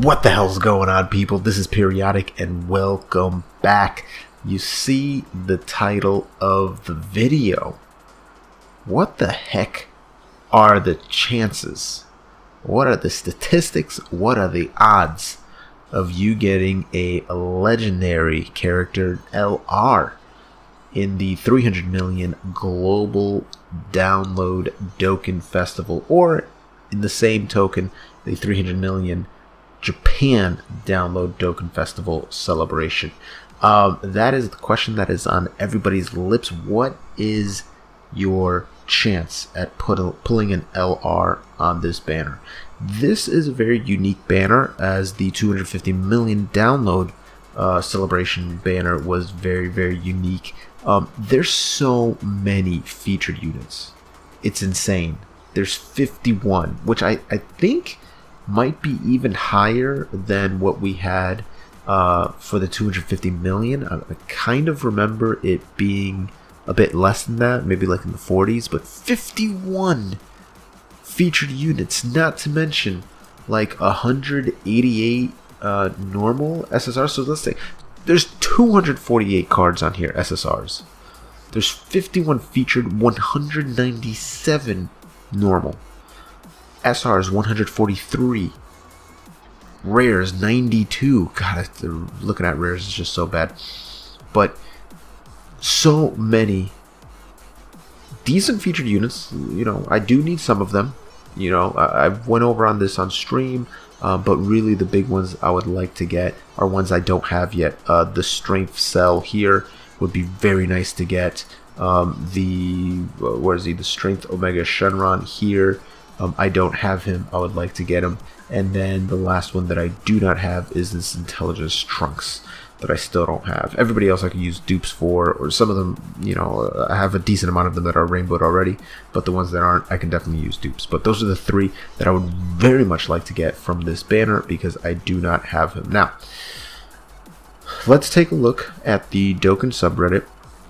What the hell's going on, people? This is Periodic, and welcome back. You see the title of the video. What the heck are the chances? What are the statistics? What are the odds of you getting a legendary character LR in the 300 million global download Dokkan Festival, or in the same token, the 300 million Japan download Dokkan Festival celebration? That is the question that is on everybody's lips. What is your chance at pulling an LR on this banner? This is a very unique banner, as the 250 million download celebration banner was very, very unique. There's so many featured units. It's insane. There's 51, which I think might be even higher than what we had for the 250 million. I kind of remember it being a bit less than that, maybe like in the 40s, but 51 featured units, not to mention like 188 normal SSRs. So let's say there's 248 cards on here, SSRs. There's 51 featured, 197 normal. SRs 143, rares 92. God, looking at rares is just so bad. But so many decent featured units. You know, I do need some of them. You know, I went over on this on stream, but really the big ones I would like to get are ones I don't have yet. The Strength Cell here would be very nice to get. Where is he? The Strength Omega Shenron here. I don't have him. I would like to get him. And then the last one that I do not have is this Intelligence Trunks that I still don't have. Everybody else I can use dupes for, or some of them, you know, I have a decent amount of them that are rainbowed already, but the ones that aren't, I can definitely use dupes. But those are the three that I would very much like to get from this banner, because I do not have him. Now, let's take a look at the Dokkan subreddit,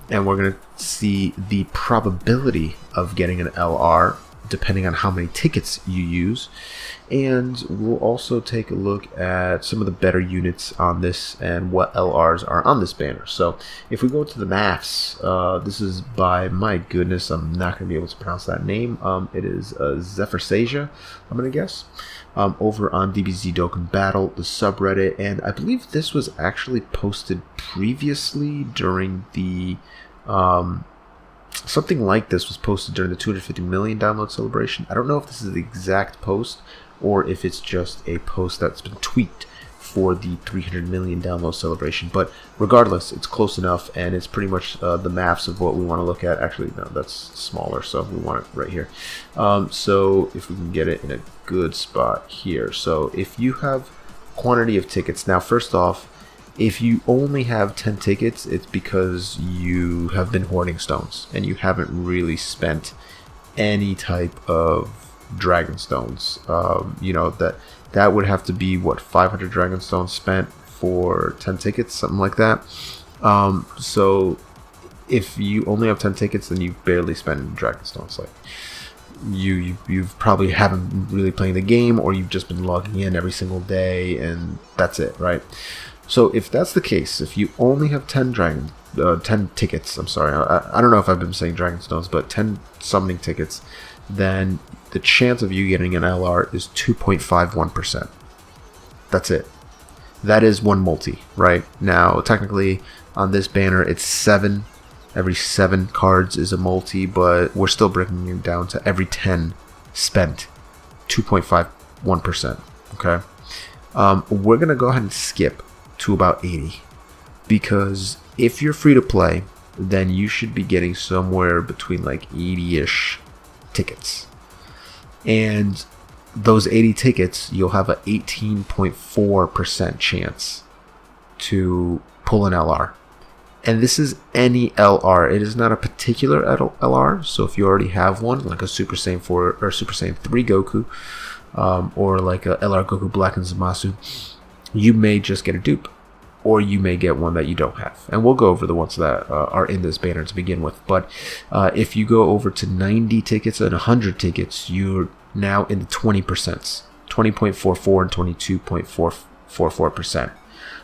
and we're going to see the probability of getting an LR depending on how many tickets you use, and we'll also take a look at some of the better units on this and what LRs are on this banner. So if we go to the maths, this is by, my goodness, I'm not going to be able to pronounce that name. It is Zephyr, I'm going to guess, over on Dbz Dokkan Battle, the subreddit, and I believe this was actually posted previously during the something like this was posted during the 250 million download celebration. I don't know if this is the exact post or if it's just a post that's been tweaked for the 300 million download celebration, but regardless, it's close enough, and it's pretty much the maths of what we want to look at. Actually, no, that's smaller, so we want it right here. So if we can get it in a good spot here. So if you have quantity of tickets, now first off, if you only have 10 tickets, it's because you have been hoarding stones and you haven't really spent any type of dragon stones. You know, that would have to be, what, 500 dragon stones spent for 10 tickets, something like that. So if you only have 10 tickets, then you've barely spent dragon stones. Like you've probably haven't really playing the game, or you've just been logging in every single day and that's it, right? So if that's the case, if you only have 10 tickets, I'm sorry, I don't know if I've been saying dragon stones, but 10 summoning tickets, then the chance of you getting an LR is 2.51%. That's it. That is one multi, right? Now, technically, on this banner, it's 7. Every 7 cards is a multi, but we're still breaking it down to every 10 spent, 2.51%, okay? We're going to go ahead and skip to about 80, because if you're free to play, then you should be getting somewhere between like 80-ish tickets, and those 80 tickets, you'll have a 18.4% chance to pull an LR. And this is any LR. It is not a particular LR. So if you already have one, like a Super Saiyan 4 or Super Saiyan 3 Goku, or like a LR Goku Black and Zamasu, you may just get a dupe, or you may get one that you don't have. And we'll go over the ones that are in this banner to begin with. But if you go over to 90 tickets and 100 tickets, you're now in the 20%. 20.44 and 22.44%.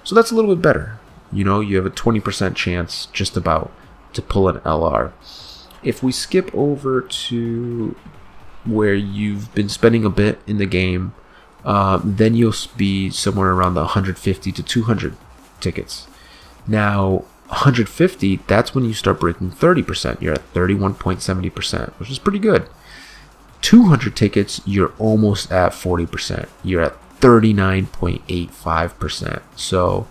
So that's a little bit better. You know, you have a 20% chance just about to pull an LR. If we skip over to where you've been spending a bit in the game, then you'll be somewhere around the 150 to 200 tickets. Now, 150, that's when you start breaking 30%. You're at 31.70%, which is pretty good. 200 tickets, you're almost at 40%. You're at 39.85%. So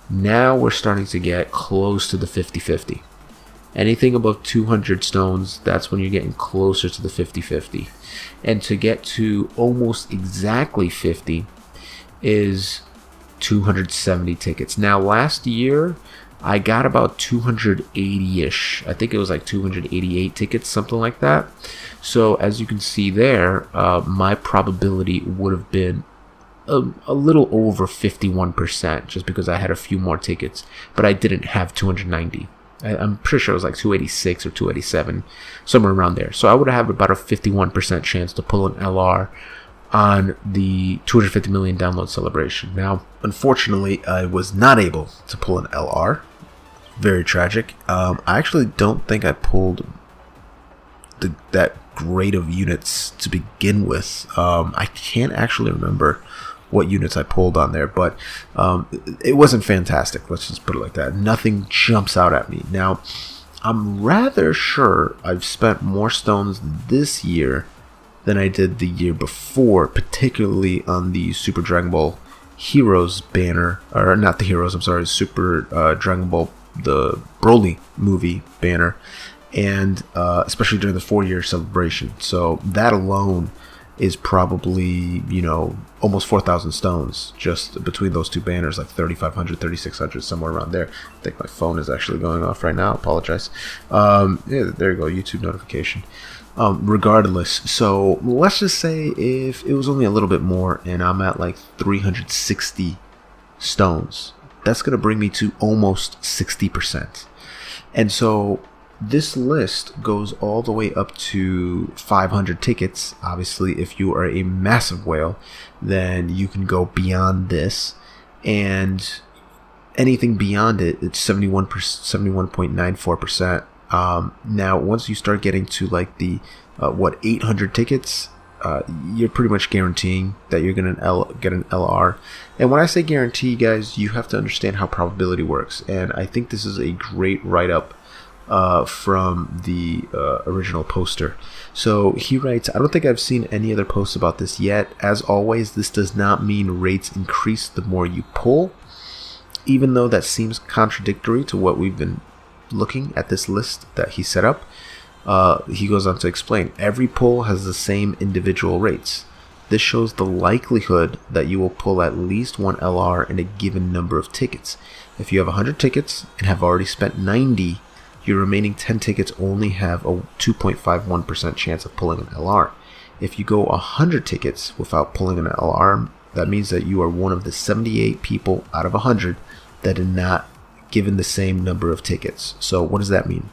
now we're starting to get close to the 50-50. Anything above 200 stones, that's when you're getting closer to the 50-50. And to get to almost exactly 50 is 270 tickets. Now, last year, I got about 280-ish. I think it was like 288 tickets, something like that. So as you can see there, my probability would have been a little over 51%, just because I had a few more tickets, but I didn't have 290. I'm pretty sure it was like 286 or 287, somewhere around there. So I would have about a 51% chance to pull an LR on the 250 million download celebration. Now, unfortunately, I was not able to pull an LR. Very tragic. I actually don't think I pulled that grade of units to begin with. I can't actually remember what units I pulled on there, but it wasn't fantastic. Let's just put it like that. Nothing jumps out at me. Now, I'm rather sure I've spent more stones this year than I did the year before, particularly on the Super Dragon Ball Heroes banner, or not the Heroes, I'm sorry, Super Dragon Ball, the Broly movie banner, and especially during the 4-year celebration. So that alone is probably, you know, almost 4,000 stones just between those two banners, like 3,500, 3,600, somewhere around there. I think my phone is actually going off right now. I apologize. Yeah, there you go, YouTube notification. Regardless, so let's just say if it was only a little bit more and I'm at like 360 stones, that's going to bring me to almost 60%. And so this list goes all the way up to 500 tickets. Obviously, if you are a massive whale, then you can go beyond this, and anything beyond it, it's 71.94%. Now, once you start getting to like the 800 tickets, you're pretty much guaranteeing that you're gonna get an LR. And when I say guarantee, guys, you have to understand how probability works. And I think this is a great write-up from the original poster. So he writes, I don't think I've seen any other posts about this yet. As always, this does not mean rates increase the more you pull, even though that seems contradictory to what we've been looking at this list that he set up. He goes on to explain, every pull has the same individual rates. This shows the likelihood that you will pull at least one LR in a given number of tickets. If you have 100 tickets and have already spent 90, your remaining 10 tickets only have a 2.51% chance of pulling an LR. If you go 100 tickets without pulling an LR, that means that you are one of the 78 people out of 100 that did not given the same number of tickets. So what does that mean?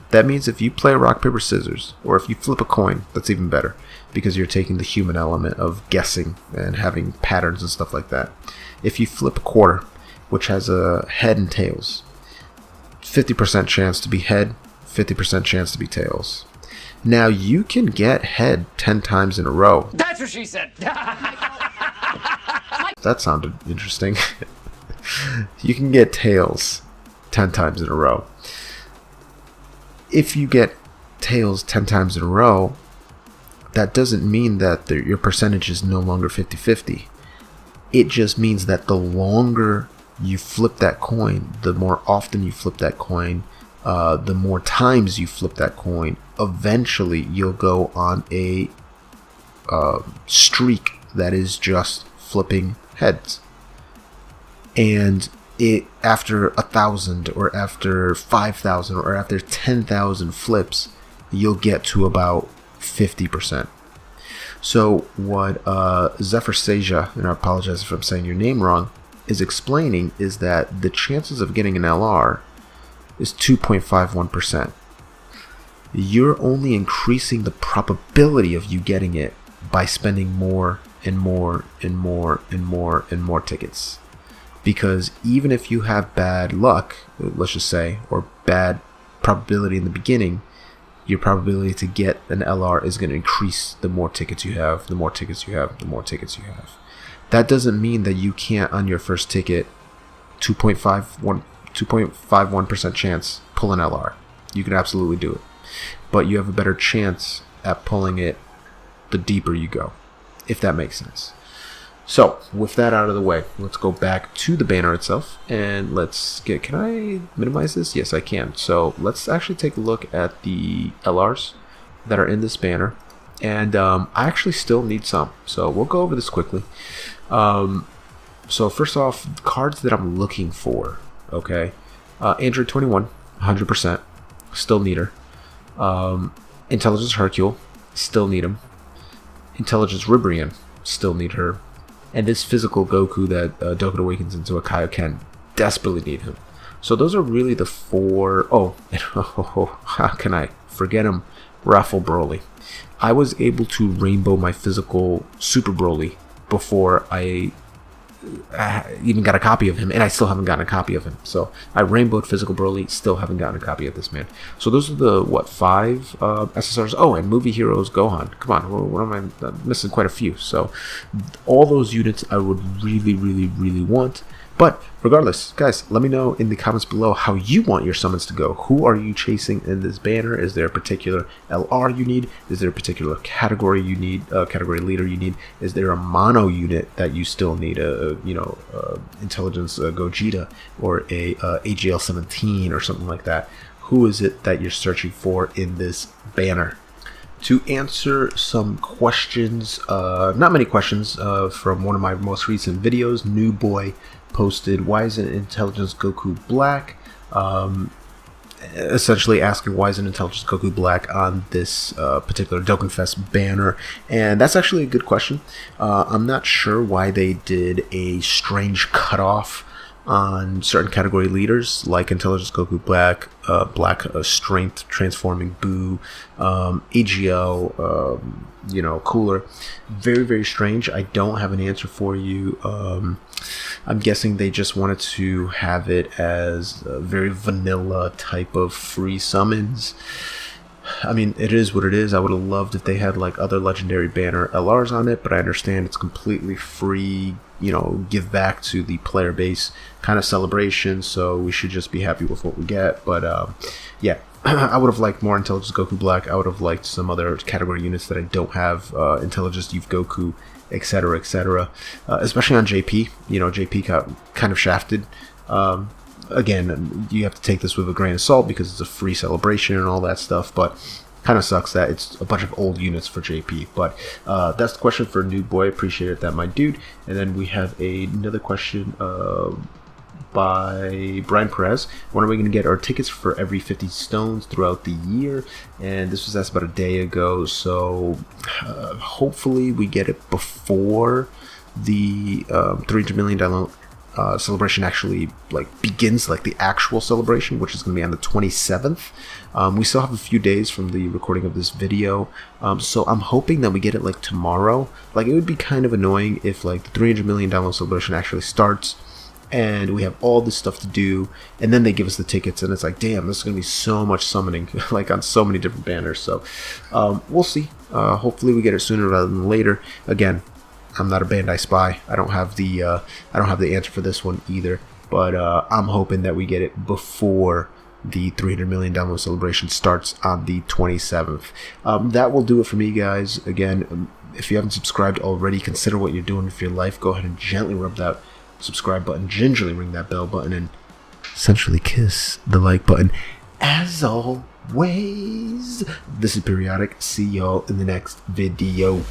That means if you play rock, paper, scissors, or if you flip a coin, that's even better, because you're taking the human element of guessing and having patterns and stuff like that. If you flip a quarter, which has a head and tails, 50% chance to be head, 50% chance to be tails. Now, you can get head 10 times in a row. That's what she said. That sounded interesting. You can get tails 10 times in a row. If you get tails 10 times in a row, that doesn't mean that your percentage is no longer 50-50. It just means that the longer you flip that coin, the more often you flip that coin, the more times you flip that coin, eventually you'll go on a streak that is just flipping heads. And it, after 1,000 or after 5,000 or after 10,000 flips, you'll get to about 50%. So what Zephyr Seja, and I apologize if I'm saying your name wrong, is explaining is that the chances of getting an LR is 2.51%. You're only increasing the probability of you getting it by spending more and more and more and more and more tickets. Because even if you have bad luck, let's just say, or bad probability in the beginning, your probability to get an LR is going to increase the more tickets you have, the more tickets you have, the more tickets you have. That doesn't mean that you can't, on your first ticket, 2.51% chance, pull an LR. You can absolutely do it. But you have a better chance at pulling it the deeper you go, if that makes sense. So, with that out of the way, let's go back to the banner itself, and let's get, can I minimize this? Yes, I can. So, let's actually take a look at the LRs that are in this banner, and I actually still need some, so we'll go over this quickly. So, first off, cards that I'm looking for, okay? Android 21, 100%, still need her. Intelligence Hercule, still need him. Intelligence Ribrian, still need her. And this physical Goku that Dokkan awakens into a Kaioken, desperately need him. So those are really the four. Oh, how can I forget him? Raffle Broly. I was able to rainbow my physical Super Broly before I even got a copy of him, and I still haven't gotten a copy of him. So I rainbowed physical Broly, still haven't gotten a copy of this man. So those are the, what, 5 SSRs? Oh, and Movie Heroes Gohan. Come on, what am I? I'm missing quite a few. So all those units I would really, really, really want. But regardless, guys, let me know in the comments below how you want your summons to go. Who are you chasing in this banner? Is there a particular LR you need? Is there a particular category you need? Category leader you need? Is there a mono unit that you still need? Intelligence Gogeta or a AGL 17 or something like that. Who is it that you're searching for in this banner? To answer some questions, not many questions, from one of my most recent videos, New Boy posted, why isn't Intelligence Goku black? Essentially asking why isn't Intelligence Goku black on this particular Dokkan Fest banner, and that's actually a good question. I'm not sure why they did a strange cutoff on certain category leaders like Intelligence Goku Black, Strength Transforming Boo, AGL, Cooler. Very, very strange. I don't have an answer for you. I'm guessing they just wanted to have it as a very vanilla type of free summons. I mean, it is what it is. I would have loved if they had like other legendary banner LRs on it, but I understand it's completely free, give back to the player base kind of celebration, so we should just be happy with what we get. But yeah, I would have liked more Intelligence Goku Black. I would have liked some other category units that I don't have, Intelligence Youth Goku, etc., etc. Especially on JP. JP got kind of shafted. Again, you have to take this with a grain of salt because it's a free celebration and all that stuff, but kind of sucks that it's a bunch of old units for JP. But that's the question for New Boy. Appreciate that, my dude. And then we have another question by Brian Perez. When are we going to get our tickets for every 50 stones throughout the year? And this was asked about a day ago, so hopefully we get it before the $300 million celebration actually begins, the actual celebration, which is going to be on the 27th. We still have a few days from the recording of this video, so I'm hoping that we get it tomorrow. It would be kind of annoying if the $300 million celebration actually starts and we have all this stuff to do, and then they give us the tickets, and it's damn, this is going to be so much summoning, on so many different banners. So we'll see. Hopefully we get it sooner rather than later. Again, I'm not a Bandai spy. I don't have the answer for this one either. But I'm hoping that we get it before the $300 million download celebration starts on the 27th. That will do it for me, guys. Again, if you haven't subscribed already, consider what you're doing with your life. Go ahead and gently rub that subscribe button, gingerly ring that bell button, and sensually kiss the like button. As always, this is Periodic. See y'all in the next video.